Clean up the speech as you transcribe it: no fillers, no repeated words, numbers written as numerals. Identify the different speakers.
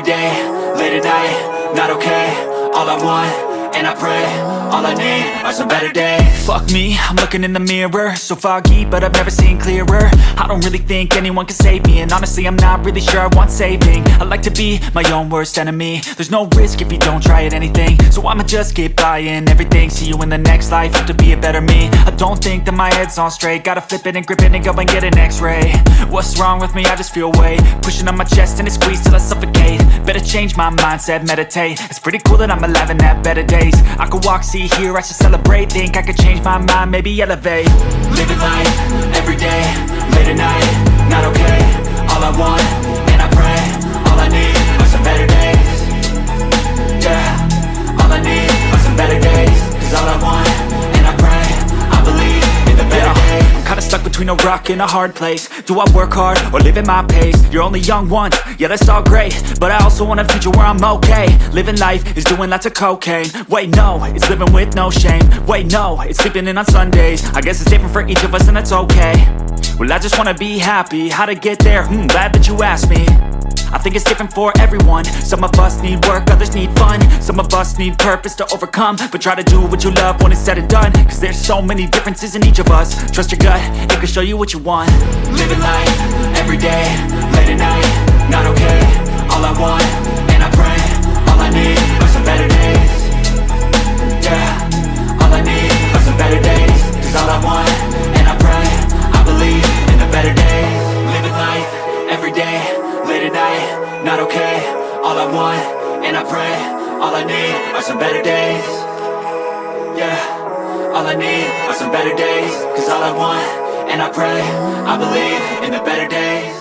Speaker 1: day, late at night, not okay. All I want, and I pray, all I need are some better days. Fuck me, I'm looking in the mirror, so foggy, but I've never seen clearer. I don't really think anyone can save me, and honestly I'm not really sure I want saving. I like to be my own worst enemy. There's no risk if you don't try at anything, so I'ma just keep buying everything. See you in the next life, hope to be a better me. I don't think that my head's on straight, gotta flip it and grip it and go and get an x-ray. What's wrong with me? I just feel weight pushing on my chest and it squeezes till I suffocate. Better change my mindset, meditate. It's pretty cool that I'm alive and have better days. I could walk, see, hear, I should celebrate. Think I could change my mind, maybe elevate. Living life, every day, late at night, not okay. All I want, and I pray, all I need are some better days. Yeah, all I need are some better days. Cause all I want, and I pray, I believe in the better days. I'm kinda stuck between a rock and a hard place. Do I work hard or live at my pace? You're only young once, yeah that's all great, but I also want a future where I'm okay. Living life is doing lots of cocaine. Wait no, it's living with no shame. Wait no, it's sleeping in on Sundays. I guess it's different for each of us and that's okay. Well I just wanna be happy, how to get there? Glad that you asked me. I think it's different for everyone. Some of us need work, others need fun. Some of us need purpose to overcome. But try to do what you love when it's said and done. Cause there's so many differences in each of us. Trust your gut, it can show you what you want. Living life, every day, late at night, not okay. All I want, and I pray, all I need are some better days. Yeah, all I need are some better days. Cause all I want, and I pray, I believe in the better days. Living life, every day, late at night, not okay. All I want, and I pray, all I need are some better days. Yeah, all I need are some better days. Cause all I want, and I pray, I believe in the better days.